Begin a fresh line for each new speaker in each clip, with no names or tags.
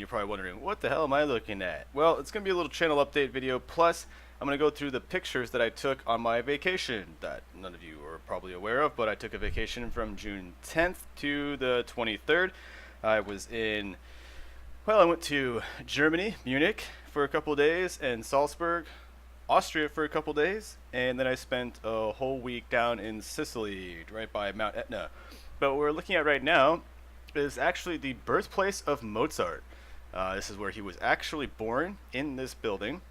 you're probably wondering, what the hell am I looking at? Well, it's going to be a little channel update video, plus I'm going to go through the pictures that I took on my vacation that none of you are probably aware of, but I took a vacation from June 10th to the 23rd. I went to Germany, Munich for a couple days, and Salzberg, Austria for a couple days, and then I spent a whole week down in Sicily, right by Mt Etna. But what we're looking at right now is actually the birthplace of Mozart. This is where he was actually born, in this building.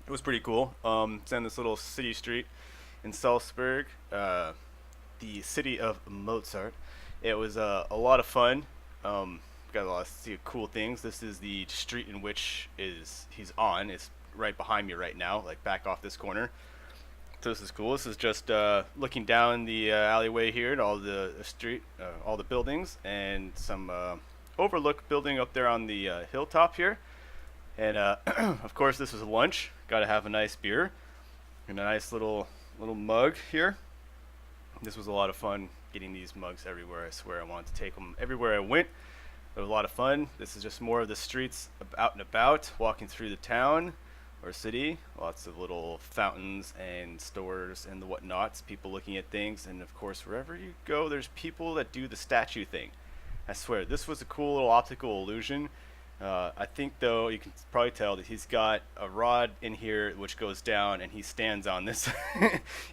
It was pretty cool. It's on this little city street in Salzburg, the city of Mozart. It was a lot of fun. Got a lot of cool things. This is the street in which he's on. It's right behind me right now, like back off this corner. So this is cool. This is just looking down the alleyway here at all the street, all the buildings, and some overlook building up there on the hilltop here. And of course, this is lunch. Got to have a nice beer and a nice little mug here. This was a lot of fun getting these mugs everywhere. I swear I wanted to take them everywhere I went. It was a lot of fun. This is just more of the streets out and about, walking through the town or city. Lots of little fountains and stores and the whatnots, people looking at things, and of course wherever you go there's people that do the statue thing. I swear this was a cool little optical illusion. I think though you can probably tell that he's got a rod in here which goes down and he stands on this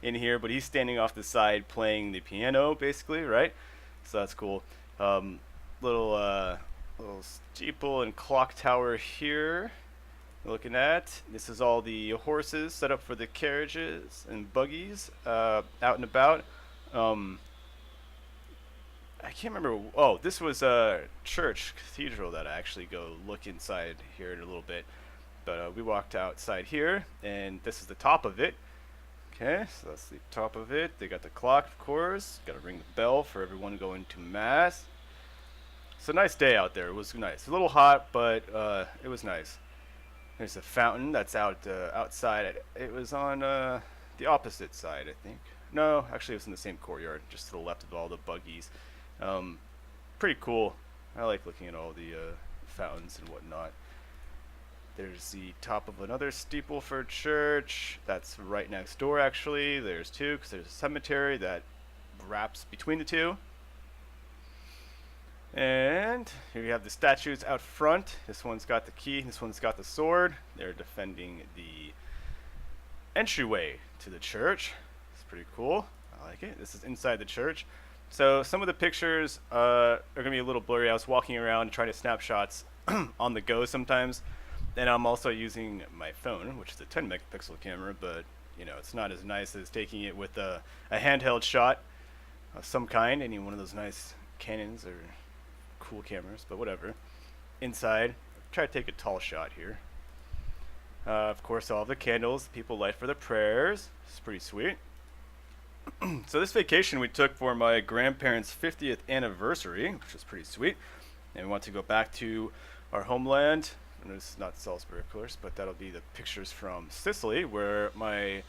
in here, but he's standing off the side playing the piano basically, right? So that's cool. Little steeple and clock tower here. Looking at this is all the horses set up for the carriages and buggies out and about. I can't remember. Oh, this was a church cathedral that I actually go look inside here in a little bit. But we walked outside here, and this is the top of it. Okay, so that's the top of it. They got the clock, of course. Got to ring the bell for everyone going to mass. It's a nice day out there. It was nice. A little hot, but it was nice. There's a fountain that's outside. It was on the opposite side, I think. No, actually it was in the same courtyard, just to the left of all the buggies. Pretty cool. I like looking at all the fountains and whatnot. There's the top of another steeple for a church. That's right next door, actually. There's two, because there's a cemetery that wraps between the two. And here you have the statues out front. This one's got the key, this one's got the sword. They're defending the entryway to the church. It's pretty cool. I like it. This is inside the church. So some of the pictures are going to be a little blurry. I was walking around trying to snap shots on the go sometimes. And I'm also using my phone, which is a 10 megapixel camera, but you know, it's not as nice as taking it with a handheld shot of some kind, any one of those nice Canons or cool cameras, but whatever. Inside, try to take a tall shot here. Of course, all the candles people light for the prayers. It's pretty sweet. So this vacation we took for my grandparents' 50th anniversary, which was pretty sweet. And we want to go back to our homeland. And this is not Salzburg, of course, but that'll be the pictures from Sicily, where my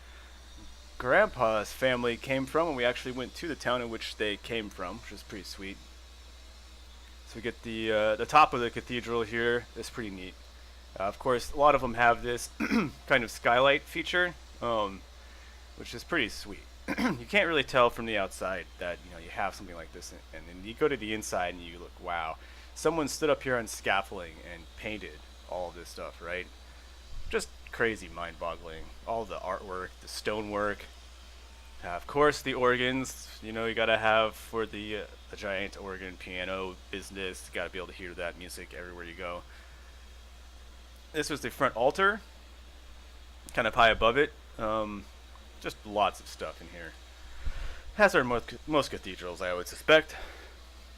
grandpa's family came from, and we actually went to the town in which they came from, which was pretty sweet. So we get the top of the cathedral here. It's pretty neat. Of course, a lot of them have this kind of skylight feature, which is pretty sweet. You can't really tell from the outside that you have something like this, and then you go to the inside and you look, wow, someone stood up here on scaffolding and painted all of this stuff, right? Just crazy, mind-boggling. All the artwork, the stonework. Of course, the organs, you gotta have for the giant organ piano business. You gotta be able to hear that music everywhere you go. This was the front altar, kind of high above it. Just lots of stuff in here. As are most cathedrals, I would suspect.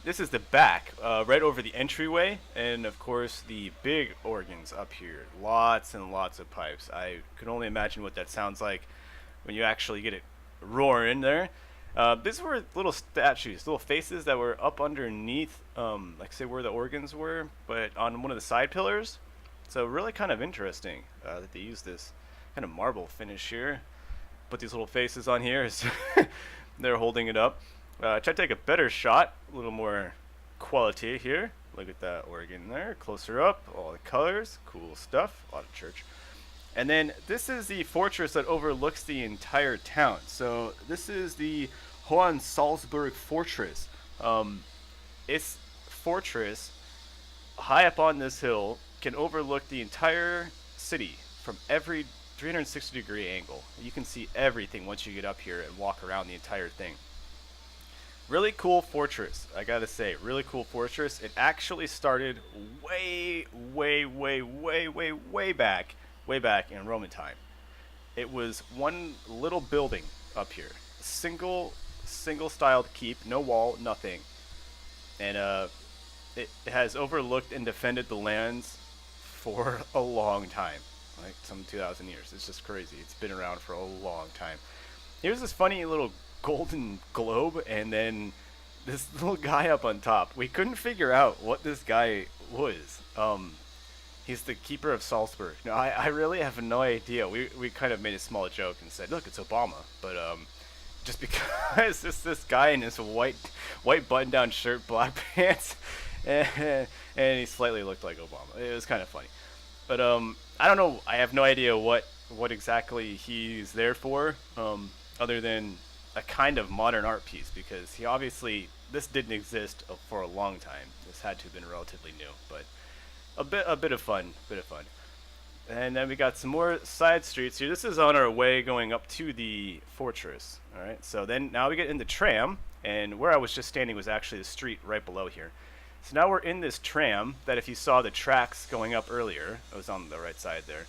This is the back, right over the entryway, and of course the big organs up here. Lots and lots of pipes. I can only imagine what that sounds like when you actually get it roaring there. These were little statues, little faces that were up underneath, like say where the organs were, but on one of the side pillars. So really kind of interesting that they use this kind of marble finish here. Put these little faces on here as they're holding it up. Try to take a better shot, a little more quality here. Look at that organ there. Closer up, all the colors, cool stuff. A lot of church. And then this is the fortress that overlooks the entire town. So this is the Salzberg Fortress. Its fortress, high up on this hill, can overlook the entire city from every 360-degree angle. You can see everything once you get up here and walk around the entire thing. Really cool fortress, I gotta say. Really cool fortress. It actually started way back in Roman time. It was one little building up here, single styled keep, no wall, nothing, and it has overlooked and defended the lands for a long time, like some 2,000 years. It's just crazy. It's been around for a long time. Here's this funny little golden globe, and then this little guy up on top. We couldn't figure out what this guy was. He's the keeper of Salzburg. No, I really have no idea. We kind of made a small joke and said, look, it's Obama. But just because this guy in his white button-down shirt, black pants, and he slightly looked like Obama. It was kind of funny. But I don't know. I have no idea what exactly he's there for, other than a kind of modern art piece, because this didn't exist for a long time. This had to have been relatively new, but a bit of fun. And then we got some more side streets here. This is on our way going up to the fortress. All right, so then now we get in the tram, and where I was just standing was actually the street right below here. So now we're in this tram that, if you saw the tracks going up earlier, it was on the right side there,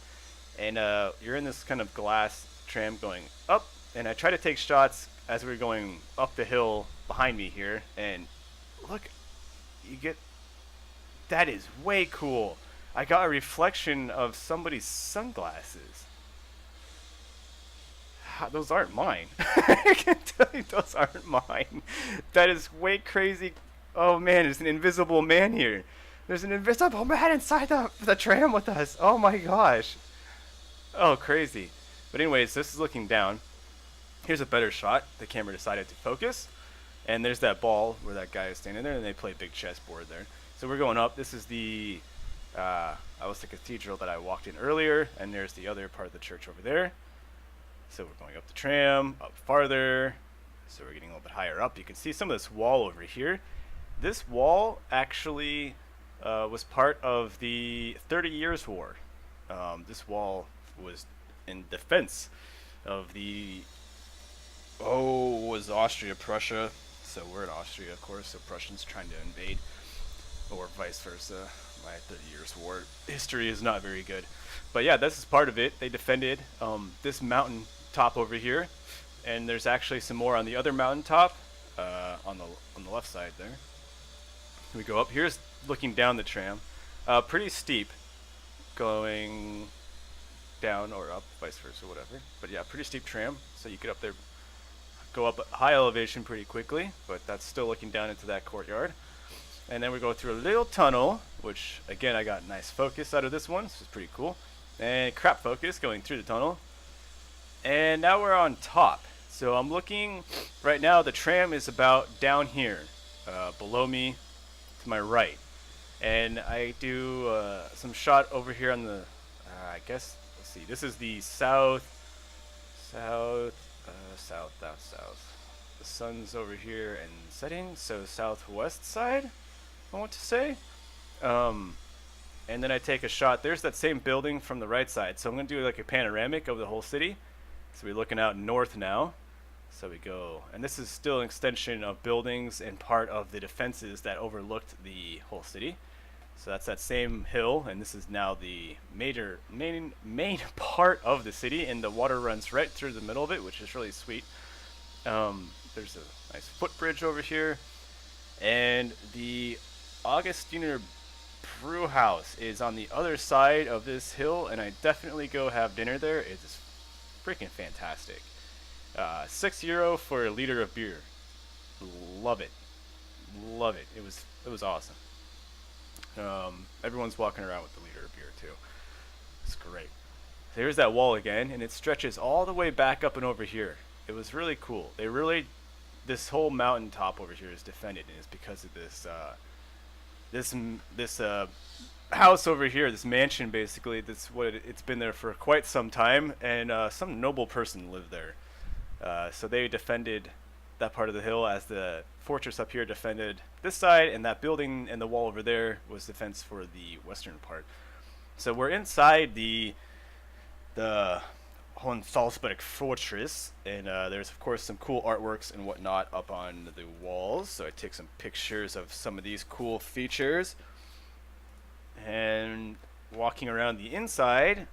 and you're in this kind of glass tram going up, and I try to take shots as we're going up the hill behind me here, and look, that is way cool. I got a reflection of somebody's sunglasses. Those aren't mine. I can tell you those aren't mine. That is way crazy. Oh man, there's an invisible man here. There's an invisible man inside the tram with us. Oh my gosh. Oh, crazy. But anyways, this is looking down. Here's a better shot. The camera decided to focus. And there's that ball where that guy is standing there, and they play big chessboard there. So we're going up. This is the cathedral that I walked in earlier, and there's the other part of the church over there. So we're going up the tram, up farther. So we're getting a little bit higher up. You can see some of this wall over here. This wall actually was part of the 30 Years' War. This wall was in defense of was Austria, Prussia. So we're in Austria, of course, so Prussians trying to invade, or vice versa. My 30 Years' War history is not very good. But yeah, this is part of it. They defended this mountain top over here, and there's actually some more on the other mountain top, on the left side there. We go up. Here's looking down the tram. Pretty steep, going down or up, vice versa, whatever. But yeah, pretty steep tram, so you get up there, go up high elevation pretty quickly, but that's still looking down into that courtyard. And then we go through a little tunnel, which again, I got nice focus out of this one, so it's pretty cool. And crap focus going through the tunnel. And now we're on top. So I'm looking, right now the tram is about down here, below me to my right. And I do some shot over here on the, I guess, let's see, this is the south. The sun's over here and setting, so southwest side, I want to say. And then I take a shot. There's that same building from the right side, so I'm going to do like a panoramic of the whole city. So we're looking out north now. So we go, and this is still an extension of buildings and part of the defenses that overlooked the whole city. So that's that same hill, and this is now the main part of the city, and the water runs right through the middle of it, which is really sweet. There's a nice footbridge over here, and the Augustiner brew house is on the other side of this hill, and I definitely go have dinner there. It's freaking fantastic. €6 for a liter of beer. Love it. It was awesome. Everyone's walking around with the liter of beer too. It's great. There's that wall again, and it stretches all the way back up and over here. It was really cool. This whole mountain top over here is defended, and it's because of this house over here, this mansion, basically, that's what it's been there for quite some time, and some noble person lived there. So they defended that part of the hill, as the fortress up here defended this side, and that building and the wall over there was defense for the western part. So we're inside the Salzberg fortress, and there's of course some cool artworks and whatnot up on the walls. So I take some pictures of some of these cool features. And walking around the inside,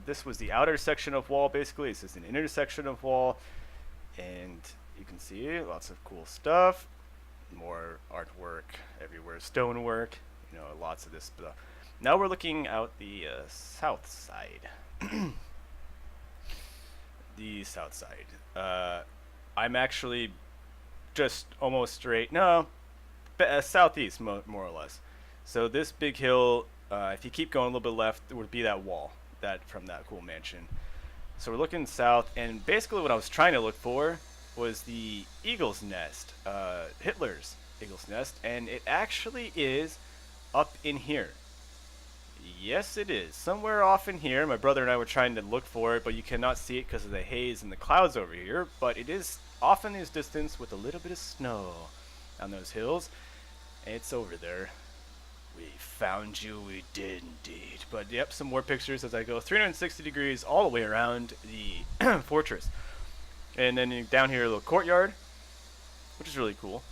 this was the outer section of wall. Basically, this is an inner section of wall, and you can see lots of cool stuff. More artwork everywhere, stonework. Lots of this stuff. Now we're looking out the south side. The south side. I'm actually just almost straight. No, southeast, more or less. So this big hill, if you keep going a little bit left, it would be that wall from that cool mansion. So we're looking south, and basically what I was trying to look for was the eagle's nest, Hitler's eagle's nest, and it actually is up in here. Yes, it is. Somewhere off in here. My brother and I were trying to look for it, but you cannot see it because of the haze and the clouds over here. But it is off in this distance with a little bit of snow on those hills. And it's over there. We found you, we did indeed. But yep, some more pictures as I go 360 degrees all the way around the fortress. And then down here, a little courtyard, which is really cool.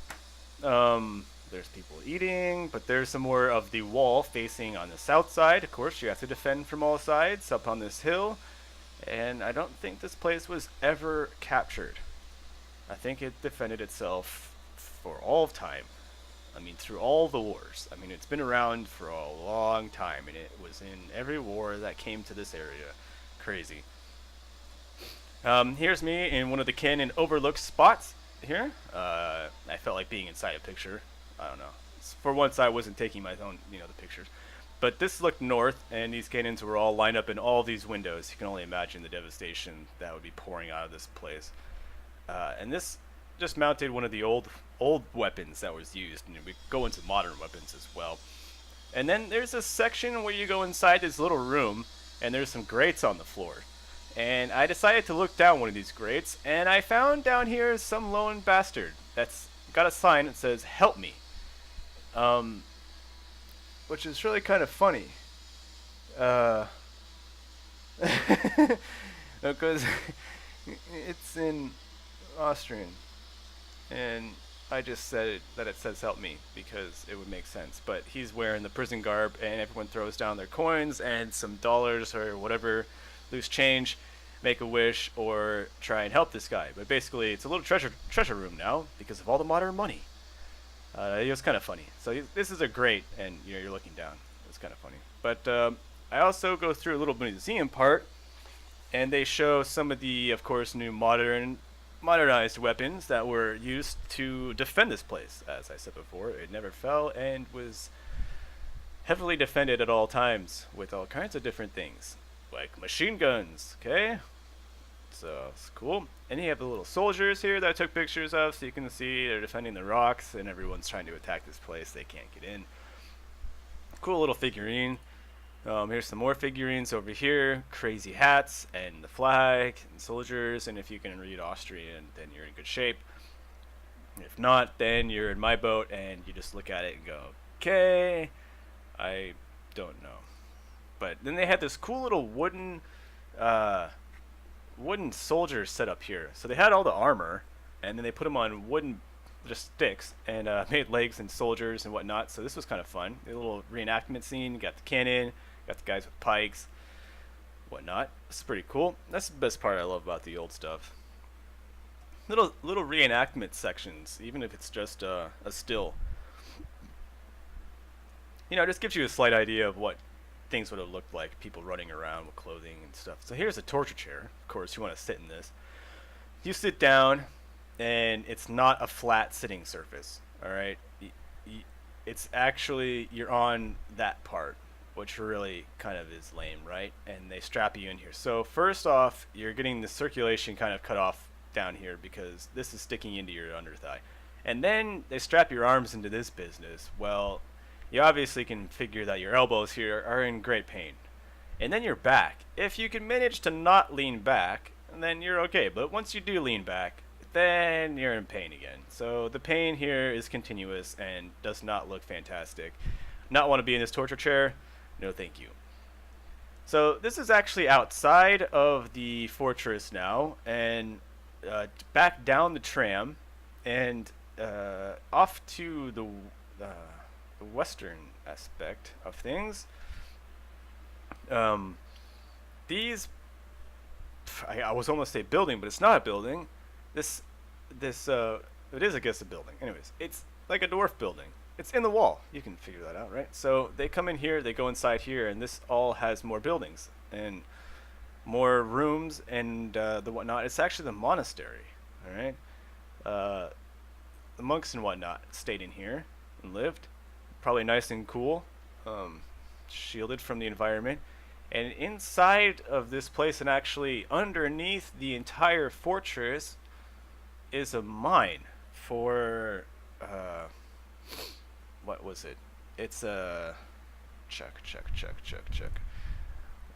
There's people eating, but there's some more of the wall facing on the south side. Of course, you have to defend from all sides up on this hill. And I don't think this place was ever captured. I think it defended itself for all of time. I mean, through all the wars. I mean, it's been around for a long time, and it was in every war that came to this area. Crazy. Here's me in one of the canyon overlooked spots here. I felt like being inside a picture. I don't know. For once, I wasn't taking my own, the pictures. But this looked north, and these canyons were all lined up in all these windows. You can only imagine the devastation that would be pouring out of this place. And this just mounted one of the old weapons that was used, and we go into modern weapons as well. And then there's a section where you go inside this little room, and there's some grates on the floor. And I decided to look down one of these grates, and I found down here some lone bastard that's got a sign that says "Help me," which is really kind of funny, because it's in Austrian, and I just said that it says "Help me" because it would make sense. But he's wearing the prison garb, and everyone throws down their coins and some dollars or whatever, loose change, make a wish, or try and help this guy. But basically, it's a little treasure room now because of all the modern money. It was kind of funny. So this is a grate, and you're looking down. It's kind of funny. But I also go through a little museum part, and they show some of the, of course, new modernized weapons that were used to defend this place. As I said before, it never fell and was heavily defended at all times with all kinds of different things, like machine guns. Okay, so it's cool. And you have the little soldiers here that I took pictures of, so you can see they're defending the rocks, and everyone's trying to attack this place. They can't get in. Cool little figurine. Here's some more figurines over here. Crazy hats and the flag and soldiers. And if you can read Austrian, then you're in good shape. If not, then you're in my boat and you just look at it and go, okay, I don't know. But then they had this cool little wooden soldiers set up here. So they had all the armor, and then they put them on wooden just sticks and made legs and soldiers and whatnot. So this was kind of fun. A little reenactment scene. You got the cannon, got the guys with pikes, whatnot. It's pretty cool. That's the best part I love about the old stuff. Little reenactment sections, even if it's just a still. It just gives you a slight idea of what things would have looked like, people running around with clothing and stuff. So here's a torture chair. Of course, you want to sit in this. You sit down, and it's not a flat sitting surface. All right, it's actually, you're on that part, which really kind of is lame, right? And they strap you in here. So first off, you're getting the circulation kind of cut off down here because this is sticking into your under thigh. And then they strap your arms into this business. Well, you obviously can figure that your elbows here are in great pain. And then your back. If you can manage to not lean back, then you're okay. But once you do lean back, then you're in pain again. So the pain here is continuous and does not look fantastic. Not want to be in this torture chair? No, thank you. So this is actually outside of the fortress now, and back down the tram, and off to the western aspect of things. These, I was almost say building, but it's not a building. This, it is, I guess, a building. Anyways, it's like a dwarf building. It's in the wall. You can figure that out, right? So they come in here, they go inside here, and this all has more buildings and more rooms and the whatnot. It's actually the monastery, all right? The monks and whatnot stayed in here and lived. Probably nice and cool, shielded from the environment. And inside of this place, and actually underneath the entire fortress, is a mine for what was it? It's a check.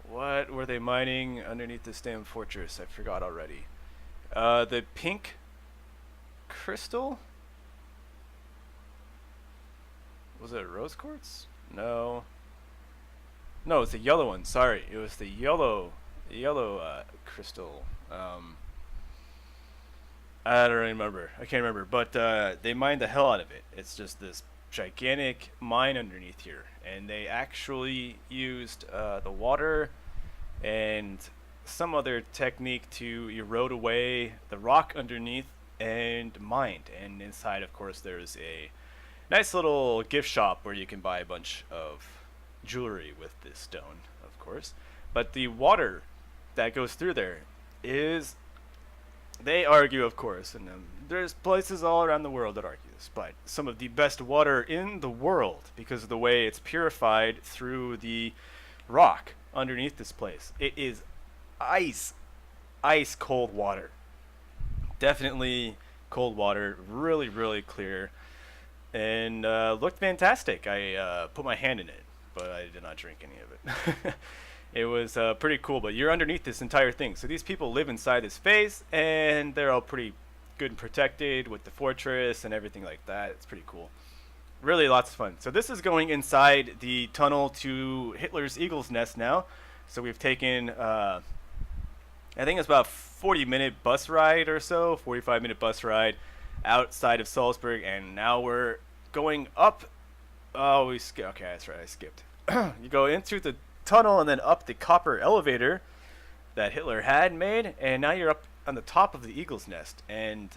What were they mining underneath this damn fortress? I forgot already. The pink crystal? Was it rose quartz? No. No, it's the yellow one. Sorry, it was the yellow crystal. I don't remember. I can't remember. But they mined the hell out of it. It's just this gigantic mine underneath here, and they actually used the water and some other technique to erode away the rock underneath and mined. And inside, of course, there's a nice little gift shop where you can buy a bunch of jewelry with this stone, of course. But the water that goes through there is, they argue, of course, and there's places all around the world that argue this, but some of the best water in the world because of the way it's purified through the rock underneath this place. It is ice cold water. Definitely cold water, really, really clear, and looked fantastic. I put my hand in it, but I did not drink any of it. It was pretty cool, but you're underneath this entire thing. So these people live inside this phase, and they're all pretty good and protected with the fortress and everything like that. It's pretty cool. Really lots of fun. So this is going inside the tunnel to Hitler's Eagle's Nest now. So we've taken, I think it's about a 40-minute bus ride or so, 45-minute bus ride outside of Salzburg, and now we're going up. Oh, we skipped. Okay, that's right, I skipped. You go into the tunnel and then up the copper elevator that Hitler had made, and now you're up on the top of the Eagle's Nest. And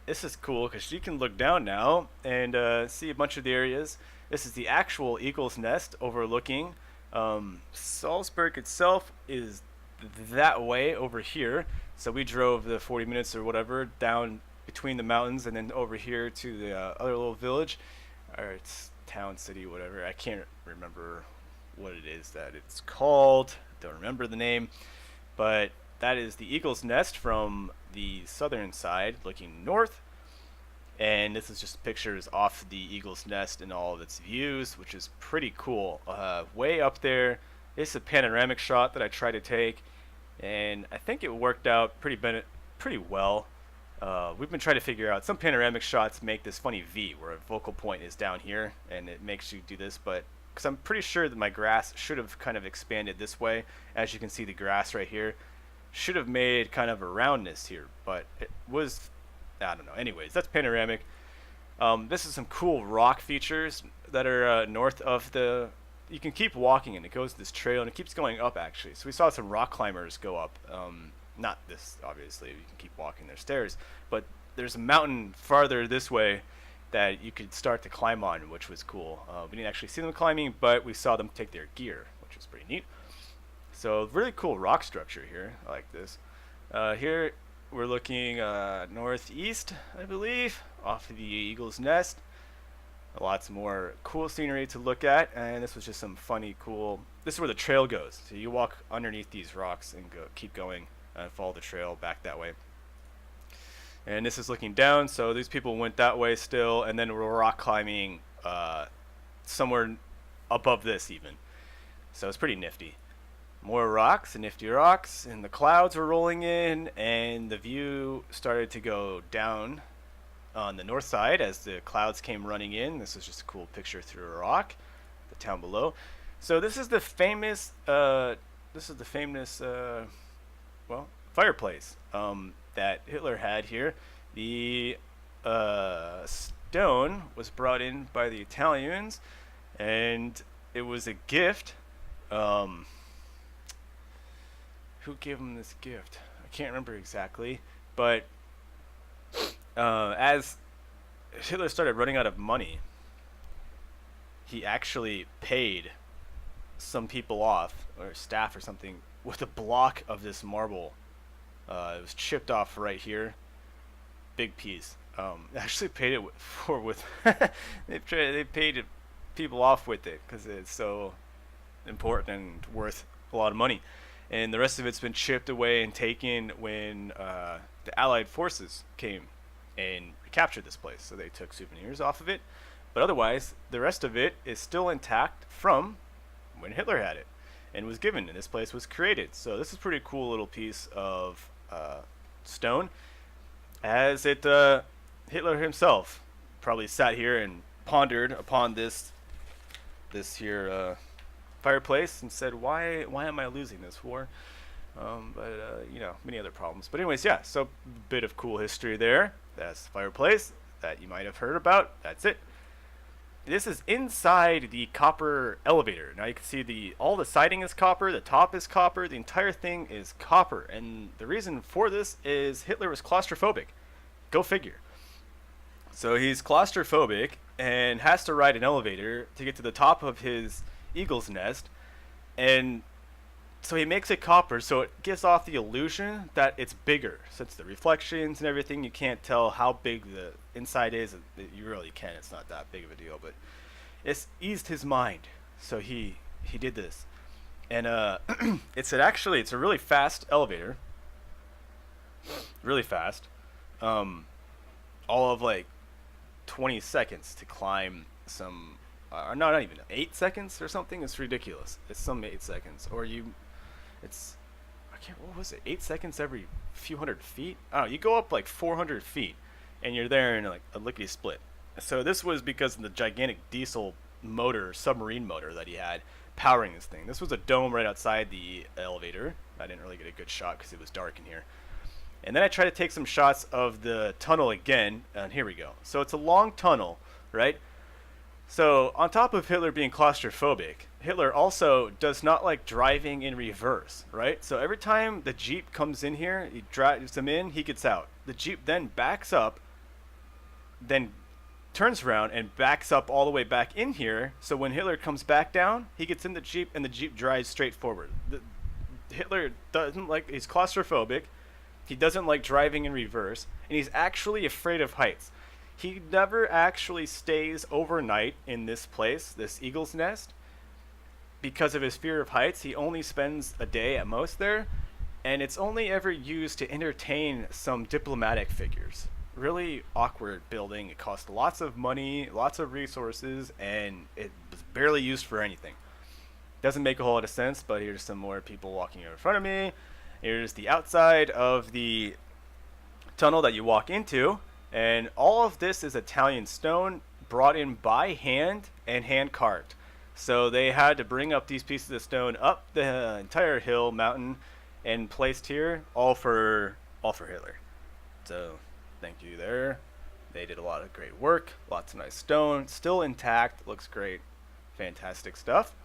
this is cool because you can look down now and see a bunch of the areas. This is the actual Eagle's Nest overlooking. Salzburg itself is that way over here, so we drove the 40 minutes or whatever down between the mountains and then over here to the other little village, or it's town, city, whatever. I can't remember what it is that it's called. Don't remember the name, but that is the Eagle's Nest from the southern side looking north, and this is just pictures off the Eagle's Nest and all of its views, which is pretty cool. Way up there, it's a panoramic shot that I tried to take, and I think it worked out pretty well. We've been trying to figure out, some panoramic shots make this funny V where a focal point is down here and it makes you do this, but because I'm pretty sure that my grass should have kind of expanded this way. As you can see, the grass right here should have made kind of a roundness here, but it was, I don't know. Anyways, that's panoramic. This is some cool rock features that are north of the, you can keep walking and it goes this trail and it keeps going up actually. So we saw some rock climbers go up. Not this, obviously, you can keep walking their stairs, but there's a mountain farther this way that you could start to climb on, which was cool. We didn't actually see them climbing, but we saw them take their gear, which was pretty neat. So really cool rock structure here. I like this. Here we're looking northeast, I believe, off of the Eagle's Nest. Lots more cool scenery to look at, and this was just some funny, cool. This is where the trail goes. So you walk underneath these rocks and keep going and follow the trail back that way. And this is looking down, so these people went that way still, and then we're rock climbing somewhere above this even. So it's pretty nifty. More rocks and nifty rocks, and the clouds were rolling in, and the view started to go down on the north side as the clouds came running in. This is just a cool picture through a rock, the town below. So this is the famous, well, fireplace that Hitler had here. The stone was brought in by the Italians, and it was a gift. Who gave him this gift? I can't remember exactly, but as Hitler started running out of money, he actually paid some people off, or staff or something, with a block of this marble. It was chipped off right here, big piece. Actually paid it with they paid people off with it because it's so important and worth a lot of money. And the rest of it's been chipped away and taken when the Allied forces came and recaptured this place. So they took souvenirs off of it. But otherwise, the rest of it is still intact from when Hitler had it and was given, and this place was created. So this is a pretty cool little piece of stone. As it, Hitler himself probably sat here and pondered upon this here fireplace and said, why am I losing this war? You know, many other problems. But anyways, yeah, so a bit of cool history there. That's the fireplace that you might have heard about. That's it. This is inside the copper elevator. Now you can see all the siding is copper, the top is copper, the entire thing is copper. And the reason for this is Hitler was claustrophobic. Go figure. So he's claustrophobic and has to ride an elevator to get to the top of his eagle's nest, and so he makes it copper so it gives off the illusion that it's bigger. So it's the reflections and everything, you can't tell how big the inside is. You really can, it's not that big of a deal, but it's eased his mind, so he did this. And it's a really fast elevator, really fast, all of like 20 seconds to climb some, not even 8 seconds or something. It's ridiculous. It's some 8 seconds, or what was it, 8 seconds every few hundred feet? I don't know, you go up like 400 feet and you're there in like a lickety split. So this was because of the gigantic diesel motor, submarine motor that he had powering this thing. This was a dome right outside the elevator. I didn't really get a good shot because it was dark in here. And then I tried to take some shots of the tunnel again, and here we go. So it's a long tunnel, right? So on top of Hitler being claustrophobic, Hitler also does not like driving in reverse, right? So every time the Jeep comes in here, he drives him in, he gets out. The Jeep then backs up, then turns around and backs up all the way back in here. So when Hitler comes back down, he gets in the Jeep and the Jeep drives straight forward. Hitler doesn't like, he's claustrophobic. He doesn't like driving in reverse, and he's actually afraid of heights. He never actually stays overnight in this place, this eagle's nest, because of his fear of heights. He only spends a day at most there, and it's only ever used to entertain some diplomatic figures. Really awkward building. It cost lots of money, lots of resources, and it was barely used for anything. Doesn't make a whole lot of sense, but here's some more people walking in front of me. Here's the outside of the tunnel that you walk into. And all of this is Italian stone brought in by hand and hand carved. So they had to bring up these pieces of stone up the entire hill, mountain, and placed here, all for Hitler. So thank you there. They did a lot of great work, lots of nice stone, still intact, looks great, fantastic stuff.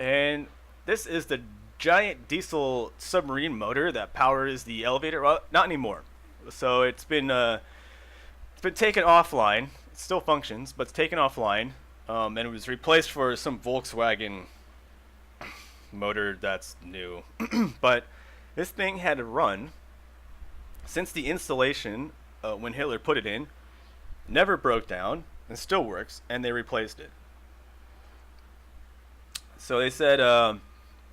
And this is the giant diesel submarine motor that powers the elevator. Well, not anymore. So it's been taken offline. It still functions, but it's taken offline, and it was replaced for some Volkswagen motor that's new. But this thing had to run since the installation when Hitler put it in, never broke down, and still works, and they replaced it. So they said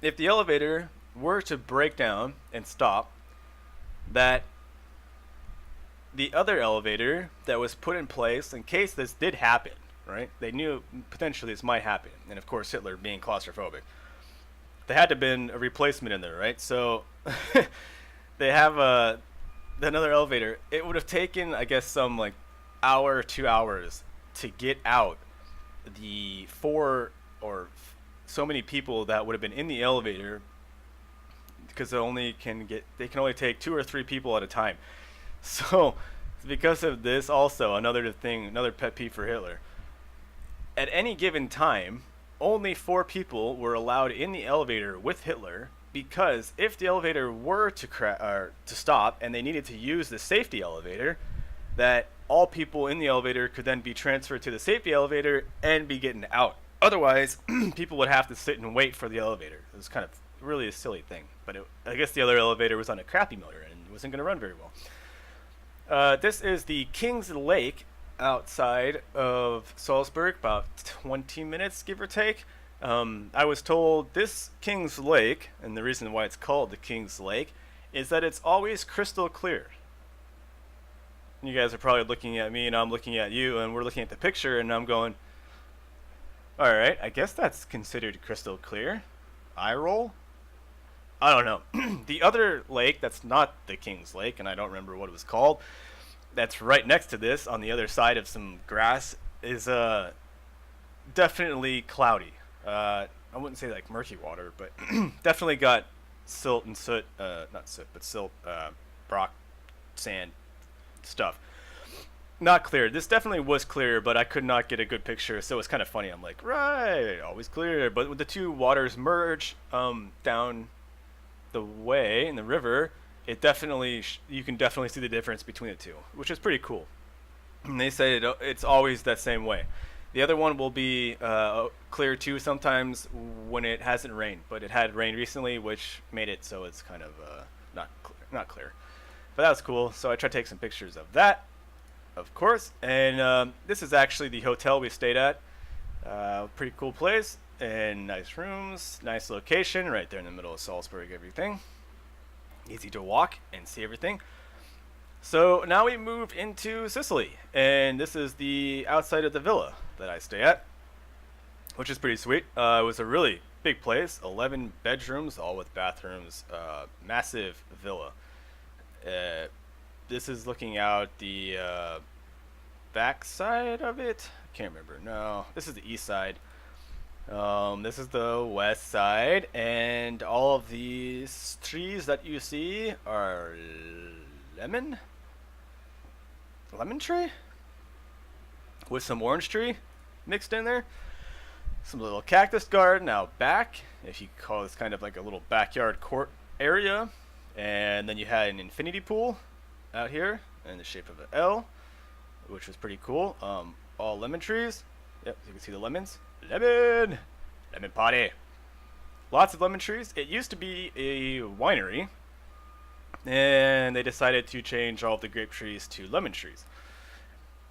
if the elevator were to break down and stop, that the other elevator that was put in place in case this did happen, right? They knew potentially this might happen, and of course Hitler being claustrophobic, there had to have been a replacement in there, right? So they have another elevator. It would have taken, I guess, some like hour, 2 hours to get out the four or so many people that would have been in the elevator, because they can only take 2 or 3 people at a time. So because of this, also another pet peeve for Hitler. At any given time, only 4 people were allowed in the elevator with Hitler, because if the elevator were to stop and they needed to use the safety elevator, that all people in the elevator could then be transferred to the safety elevator and be getting out. Otherwise, people would have to sit and wait for the elevator. It was kind of really a silly thing, but I guess the other elevator was on a crappy motor and it wasn't going to run very well. This is the King's Lake outside of Salzburg, about 20 minutes, give or take. I was told this King's Lake, and the reason why it's called the King's Lake, is that it's always crystal clear. You guys are probably looking at me and I'm looking at you, and we're looking at the picture, and I'm going, alright, I guess that's considered crystal clear. Eye roll? I don't know. The other lake that's not the King's Lake, and I don't remember what it was called, that's right next to this on the other side of some grass, is definitely cloudy. I wouldn't say like murky water, but definitely got silt and soot, not soot, but silt, rock, sand, stuff. Not clear. This definitely was clear, but I could not get a good picture, so it's kind of funny. I'm like, right, always clear. But when the two waters merge down the way in the river, it definitely you can definitely see the difference between the two, which is pretty cool. And they say it's always that same way. The other one will be clear too sometimes when it hasn't rained, but it had rained recently, which made it so it's kind of not clear. But that was cool, so I tried to take some pictures of that, of course. And this is actually the hotel we stayed at. Pretty cool place, and nice rooms, nice location, right there in the middle of Salzburg, everything. Easy to walk and see everything. So now we move into Sicily, and this is the outside of the villa that I stay at, which is pretty sweet. It was a really big place, 11 bedrooms, all with bathrooms, massive villa. This is looking out the back side of it. I can't remember. No, this is the east side. This is the west side, and all of these trees that you see are lemon tree with some orange tree mixed in there. Some little cactus garden out back, if you call this kind of like a little backyard court area. And then you had an infinity pool out here in the shape of an L, which was pretty cool. All lemon trees. Yep, you can see the lemons. Lemon party. Lots of lemon trees. It used to be a winery, and they decided to change all of the grape trees to lemon trees.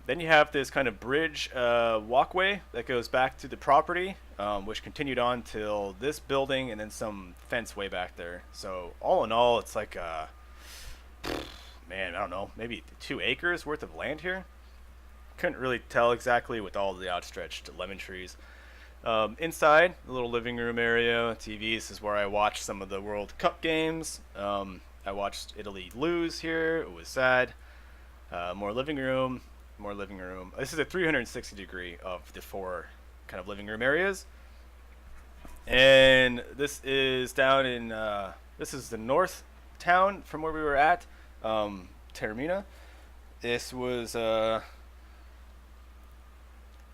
Then you have this kind of bridge walkway that goes back to the property, which continued on till this building, and then some fence way back there. So all in all, it's like man, I don't know, maybe 2 acres worth of land here. Couldn't really tell exactly with all the outstretched lemon trees. Inside, the little living room area, TV. This is where I watched some of the World Cup games. I watched Italy lose here. It was sad. More living room. This is a 360 degree of the 4 kind of living room areas. And this is down in, this is the north town from where we were at, Taormina. This was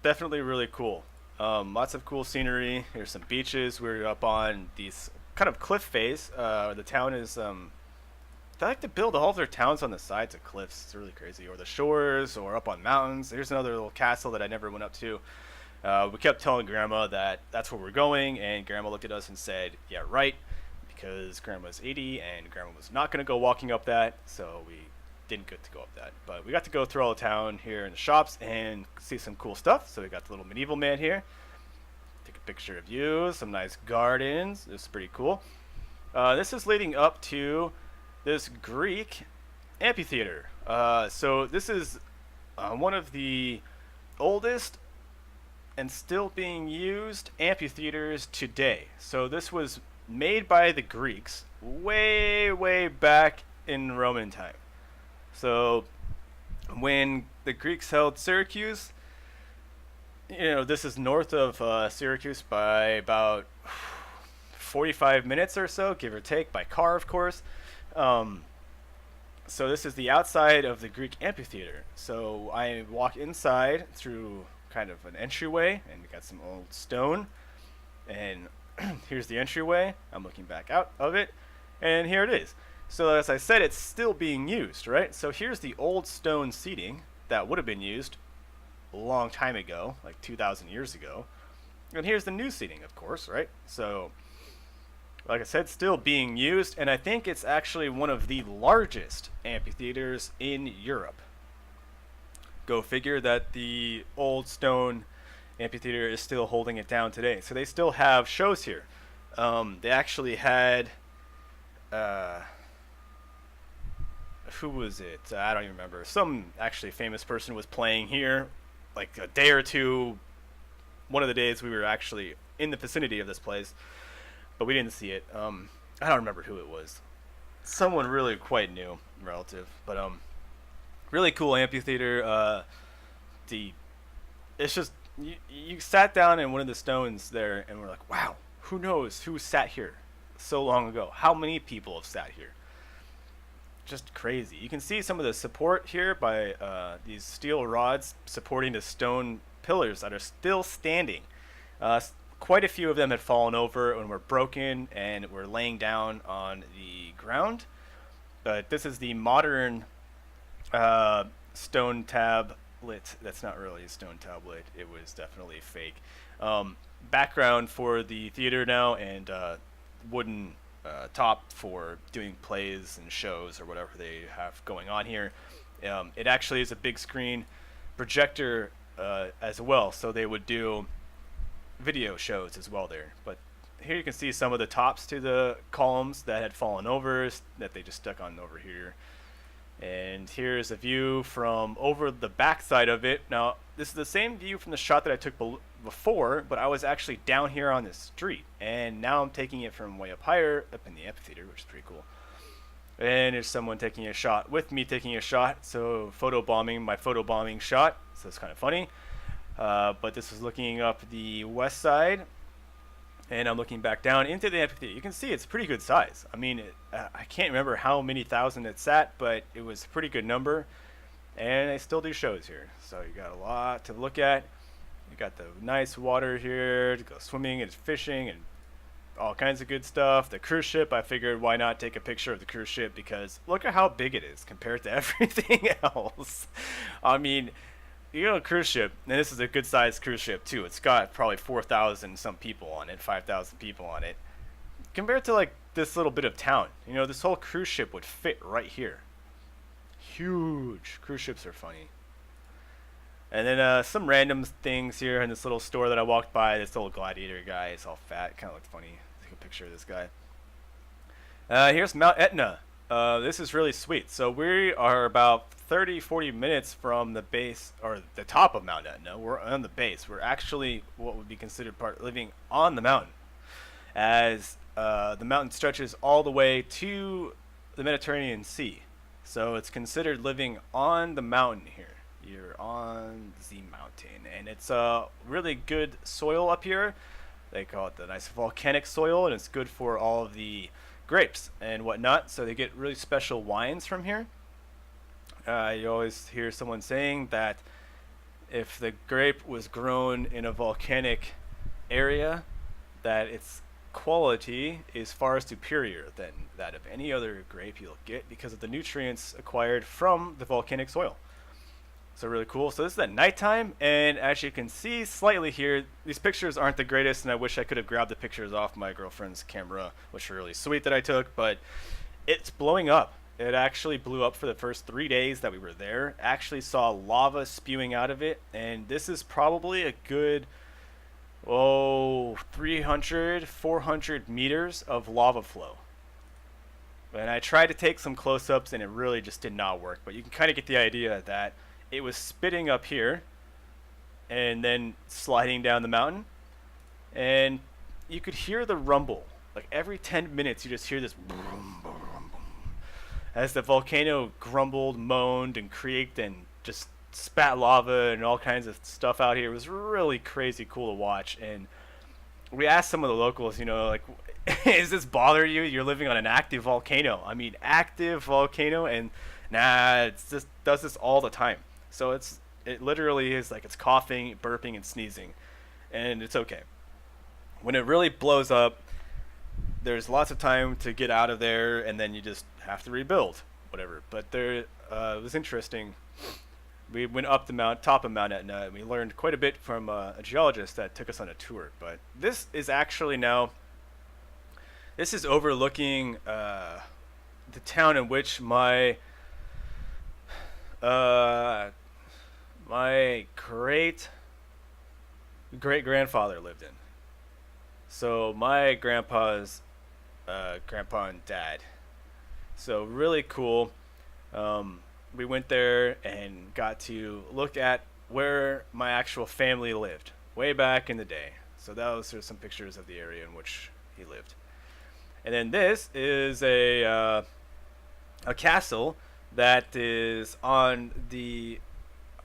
definitely really cool. Lots of cool scenery. Here's some beaches. We're up on these kind of cliff face. The town is, they like to build all of their towns on the sides of cliffs. It's really crazy. Or the shores, or up on mountains. There's another little castle that I never went up to. We kept telling Grandma that that's where we're going, and Grandma looked at us and said, yeah, right, because Grandma's 80, and Grandma was not going to go walking up that, so we didn't get to go up that. But we got to go through all the town here in the shops and see some cool stuff. So we got the little medieval man here. Take a picture of you. Some nice gardens. This is pretty cool. This is leading up to this Greek amphitheater. So this is one of the oldest and still being used amphitheaters today. So this was made by the Greeks way, way back in Roman time. So when the Greeks held Syracuse, this is north of Syracuse by about 45 minutes or so, give or take, by car, of course. So this is the outside of the Greek amphitheater. So I walk inside through kind of an entryway, and we got some old stone. And here's the entryway. I'm looking back out of it, and here it is. So as I said, it's still being used, right? So here's the old stone seating that would have been used a long time ago, like 2,000 years ago. And here's the new seating, of course, right? So, like I said, still being used, and I think it's actually one of the largest amphitheaters in Europe. Go figure that the old stone amphitheater is still holding it down today. So they still have shows here. They actually had, who was it? I don't even remember. Some actually famous person was playing here, like a day or two. One of the days we were actually in the vicinity of this place, but we didn't see it. I don't remember who it was. Someone really quite new, relative, but really cool amphitheater. It's just you sat down in one of the stones there, and we're like, wow, who knows who sat here so long ago? How many people have sat here? Just crazy. You can see some of the support here by these steel rods supporting the stone pillars that are still standing. Quite a few of them had fallen over and were broken and were laying down on the ground. But this is the modern stone tablet. That's not really a stone tablet. It was definitely fake. Background for the theater now, and wooden top for doing plays and shows or whatever they have going on here. It actually is a big screen projector as well, so they would do video shows as well there. But here you can see some of the tops to the columns that had fallen over that they just stuck on over here. And here's a view from over the back side of it. Now this is the same view from the shot that I took before, but I was actually down here on this street, and now I'm taking it from way up higher up in the amphitheater, which is pretty cool. And there's someone taking a shot with me taking a shot, so my photobombing shot, so it's kind of funny. But this is looking up the west side, and I'm looking back down into the amphitheater. You can see it's pretty good size. I mean, I can't remember how many thousand it sat, but it was a pretty good number, and they still do shows here. So you got a lot to look at. You got the nice water here to go swimming and fishing and all kinds of good stuff. The cruise ship, I figured why not take a picture of the cruise ship, because look at how big it is compared to everything else. I mean, a cruise ship, and this is a good sized cruise ship too. It's got probably 4,000 some people on it, 5,000 people on it. Compared to like this little bit of town, this whole cruise ship would fit right here. Huge. Cruise ships are funny. And then some random things here in this little store that I walked by. This little gladiator guy is all fat. Kind of looked funny. Take a picture of this guy. Here's Mt Etna. This is really sweet. So we are about 30-40 minutes from the base, or the top of Mt Etna. We're on the base. We're actually what would be considered living on the mountain, as the mountain stretches all the way to the Mediterranean Sea. So it's considered living on the mountain here. You're on the mountain, and it's a really good soil up here. They call it the nice volcanic soil, and it's good for all of the grapes and whatnot. So they get really special wines from here. You always hear someone saying that if the grape was grown in a volcanic area, that its quality is far superior than that of any other grape you'll get, because of the nutrients acquired from the volcanic soil. So really cool. So this is at nighttime, and as you can see slightly here, these pictures aren't the greatest, and I wish I could have grabbed the pictures off my girlfriend's camera, which were really sweet that I took, but it's blowing up. It actually blew up for the first 3 days that we were there. Actually saw lava spewing out of it, and this is probably a good 300, 400 meters of lava flow. And I tried to take some close-ups, and it really just did not work, but you can kind of get the idea that it was spitting up here, and then sliding down the mountain, and you could hear the rumble. Like every 10 minutes, you just hear this boom, boom, boom, as the volcano grumbled, moaned, and creaked, and just spat lava and all kinds of stuff out here. It was really crazy cool to watch. And we asked some of the locals, like, is this bother you? You're living on an active volcano. I mean, active volcano, and nah, it's just does this all the time. So it literally is like it's coughing, burping, and sneezing, and it's okay. When it really blows up, there's lots of time to get out of there, and then you just have to rebuild, whatever. But it was interesting. We went up the top of Mount Etna, and we learned quite a bit from a geologist that took us on a tour. But this is actually this is overlooking the town in which my great grandfather lived in. So my grandpa's grandpa and dad. So really cool. We went there and got to look at where my actual family lived way back in the day. So those are some pictures of the area in which he lived. And then this is a castle that is on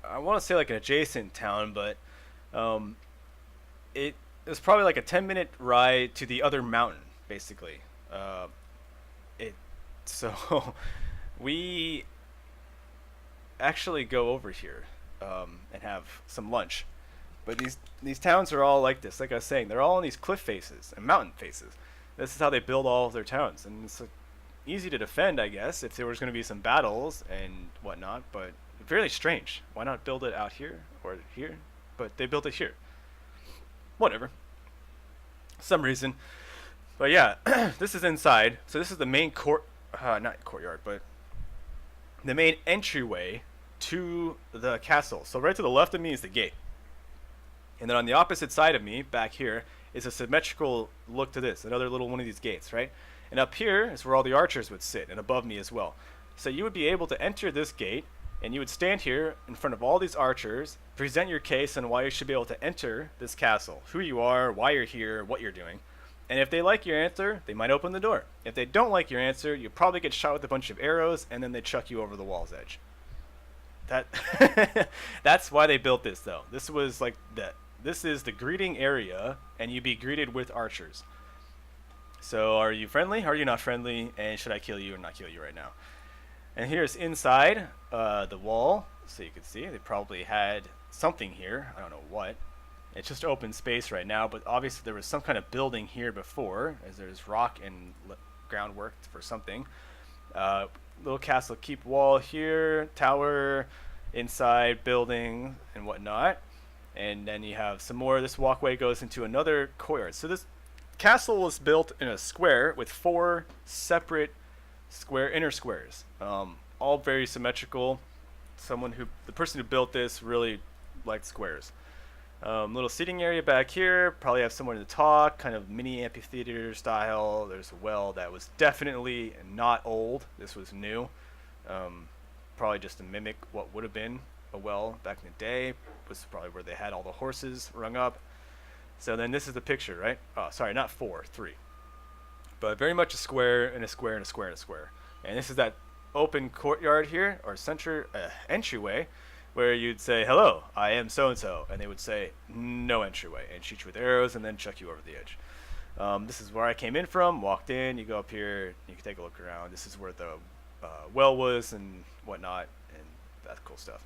I want to say like an adjacent town, but it was probably like a 10-minute ride to the other mountain, basically. So we actually go over here and have some lunch. But these towns are all like this. Like I was saying, they're all on these cliff faces and mountain faces. This is how they build all of their towns, and it's easy to defend, I guess, if there was going to be some battles and whatnot. But fairly strange. Why not build it out here or here? But they built it here. Whatever. Some reason. But yeah, this is inside. So this is the main not courtyard, but the main entryway to the castle. So right to the left of me is the gate. And then on the opposite side of me, back here, is a symmetrical look to this, another little one of these gates, right? And up here is where all the archers would sit, and above me as well. So you would be able to enter this gate, and you would stand here in front of all these archers, present your case on why you should be able to enter this castle, who you are, why you're here, what you're doing. And if they like your answer, they might open the door. If they don't like your answer, you probably get shot with a bunch of arrows, and then they chuck you over the wall's edge. That's why they built this, though. This is the greeting area, and you'd be greeted with archers. So are you friendly? Are you not friendly? And should I kill you or not kill you right now? And here's inside the wall, so you can see they probably had something here. I don't know what. It's just open space right now, but obviously there was some kind of building here before, as there's rock and groundwork for something. Little castle keep wall here, tower, inside building and whatnot. And then you have some more. This walkway goes into another courtyard. So this castle was built in a square with 4 separate inner squares, all very symmetrical. The person who built this really liked squares. Little seating area back here, probably have somewhere to talk, kind of mini amphitheater style. There's a well that was definitely not old. This was new. Probably just to mimic what would have been a well back in the day. Was probably where they had all the horses rung up. So then this is the picture, right? Oh, sorry, not 4, 3. But very much a square and a square and a square and a square. And this is that open courtyard here, or entryway, where you'd say, hello, I am so-and-so. And they would say, no entryway, and shoot you with arrows and then chuck you over the edge. This is where I came in from, walked in, you go up here, you can take a look around. This is where the well was and whatnot, and that cool stuff.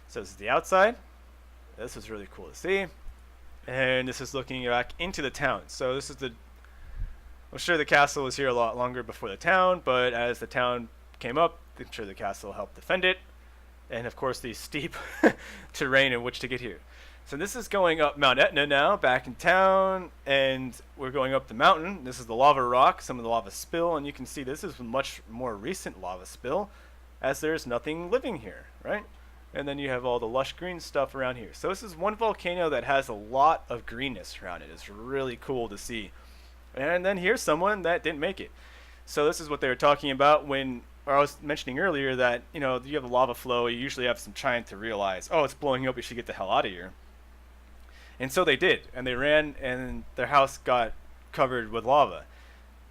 So this is the outside. This was really cool to see. And this is looking back into the town. So this is I'm sure the castle was here a lot longer before the town, but as the town came up, I'm sure the castle helped defend it. And of course the steep terrain in which to get here. So this is going up Mt Etna now, back in town, and we're going up the mountain. This is the lava rock, some of the lava spill, and you can see this is a much more recent lava spill, as there's nothing living here, right? And then you have all the lush green stuff around here. So this is one volcano that has a lot of greenness around it. It's really cool to see. And then here's someone that didn't make it. So this is what they were talking about I was mentioning earlier that, you have a lava flow, you usually have some time to realize, oh, it's blowing up, we should get the hell out of here. And so they did, and they ran, and their house got covered with lava.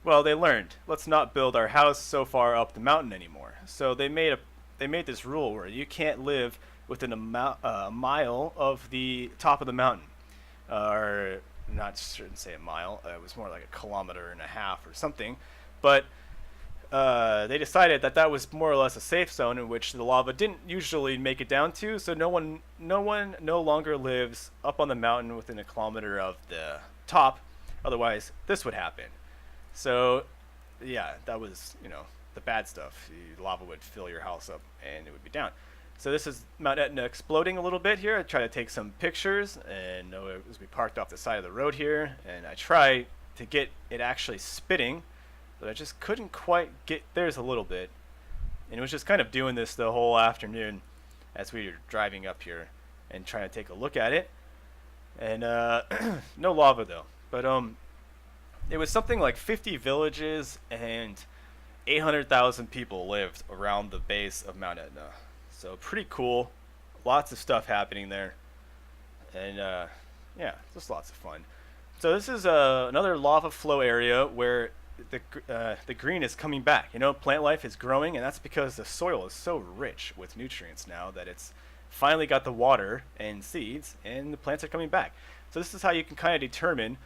Well, they learned, let's not build our house so far up the mountain anymore. So they made this rule where you can't live within a mile of the top of the mountain, or not shouldn't say a mile. It was more like a kilometer and a half or something, but they decided that that was more or less a safe zone in which the lava didn't usually make it down to. So no one no longer lives up on the mountain within a kilometer of the top. Otherwise, this would happen. So, yeah, that was, the bad stuff. The lava would fill your house up and it would be down. So this is Mount Etna exploding a little bit here. I try to take some pictures, and as we parked off the side of the road here, and I try to get it actually spitting, but I just couldn't quite get there's a little bit. And it was just kind of doing this the whole afternoon as we were driving up here and trying to take a look at it. And no lava though. But it was something like 50 villages and 800,000 people lived around the base of Mount Etna. So pretty cool. Lots of stuff happening there. And yeah, just lots of fun. So this is another lava flow area where the green is coming back. Plant life is growing, and that's because the soil is so rich with nutrients now that it's finally got the water and seeds, and the plants are coming back. So this is how you can kind of determine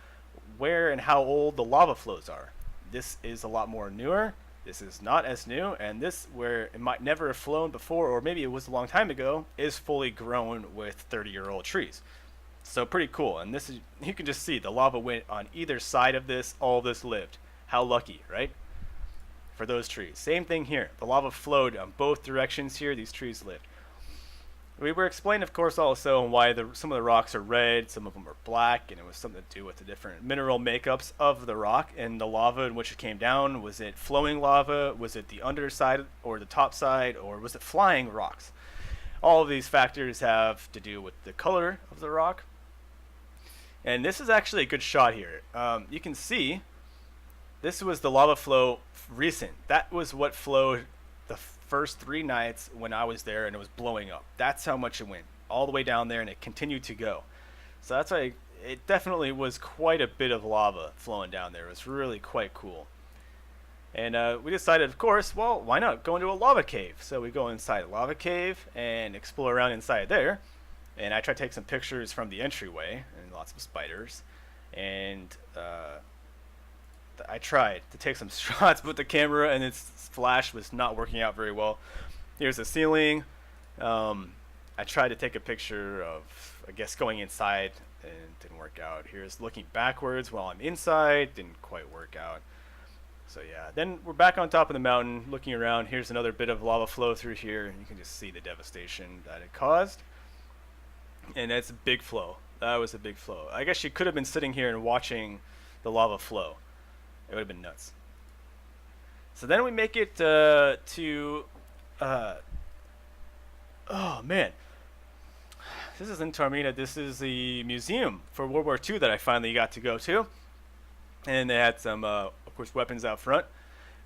where and how old the lava flows are. This is a lot more newer. This is not as new, and this, where it might never have flown before, or maybe it was a long time ago, is fully grown with 30-year-old trees. So pretty cool. And this is, you can just see the lava went on either side of this. All of this lived. How lucky, right? For those trees. Same thing here. The lava flowed on both directions here. These trees lived. We were explained, of course, also why some of the rocks are red, some of them are black, and it was something to do with the different mineral makeups of the rock and the lava in which it came down. Was it flowing lava? Was it the underside or the top side? Or was it flying rocks? All of these factors have to do with the color of the rock. And this is actually a good shot here. You can see this was the lava flow recent. That was what flowed the first 3 nights when I was there, and it was blowing up. That's how much it went all the way down there, and it continued to go. So that's why it definitely was quite a bit of lava flowing down there. It was really quite cool. And we decided, of course, well, why not go into a lava cave? So we go inside a lava cave and explore around inside there. And I try to take some pictures from the entryway, and lots of spiders. And I tried to take some shots with the camera, and its flash was not working out very well. Here's the ceiling. I tried to take a picture of, I guess, going inside, and it didn't work out. Here's looking backwards while I'm inside. Didn't quite work out. So yeah, then we're back on top of the mountain looking around. Here's another bit of lava flow through here, and you can just see the devastation that it caused. And it's a big flow. That was a big flow. I guess you could have been sitting here and watching the lava flow. It would have been nuts. So then we make it to oh man, this is in Taormina. This is the museum for World War II that I finally got to go to, and they had some of course weapons out front,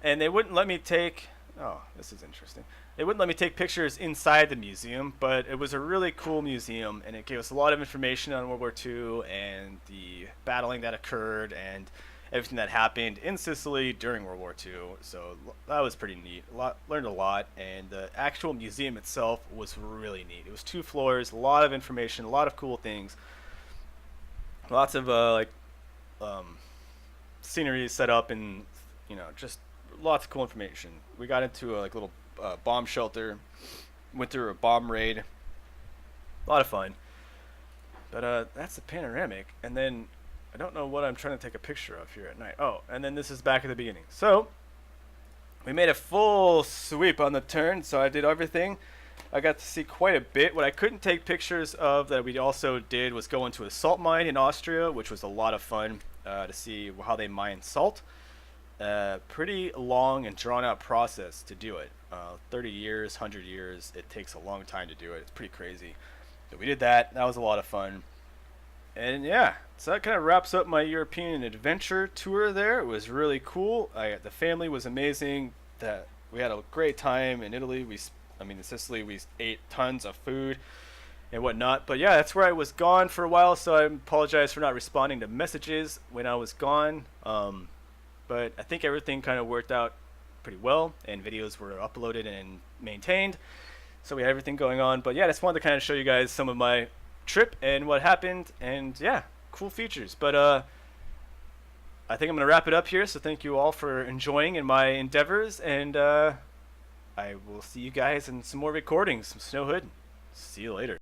and they wouldn't let me take, oh, this is interesting, they wouldn't let me take pictures inside the museum, but it was a really cool museum, and it gave us a lot of information on World War II and the battling that occurred and everything that happened in Sicily during World War II. So that was pretty neat. Learned a lot, and the actual museum itself was really neat. It was 2 floors, a lot of information, a lot of cool things, lots of scenery set up, and just lots of cool information. We got into a little bomb shelter, went through a bomb raid, a lot of fun. But that's the panoramic, and then I don't know what I'm trying to take a picture of here at night. Oh, and then this is back at the beginning. So we made a full sweep on the turn, so I did everything. I got to see quite a bit. What I couldn't take pictures of that we also did was go into a salt mine in Austria, which was a lot of fun to see how they mine salt. Pretty long and drawn out process to do it. 30 years, 100 years, it takes a long time to do it. It's pretty crazy. So we did that. That was a lot of fun. And yeah, so that kind of wraps up my European adventure tour there. It was really cool. The family was amazing. We had a great time in Italy. In Sicily, we ate tons of food. and whatnot. But yeah, that's where I was gone for a while, so I apologize for not responding to messages when I was gone. But I think everything kind of worked out pretty well, and videos were uploaded and maintained. So we had everything going on. But yeah, I just wanted to kind of show you guys some of my trip and what happened, and yeah, cool features. But I think I'm gonna wrap it up here. So thank you all for enjoying in my endeavors, and I will see you guys in some more recordings, some Snow Hood. See you later.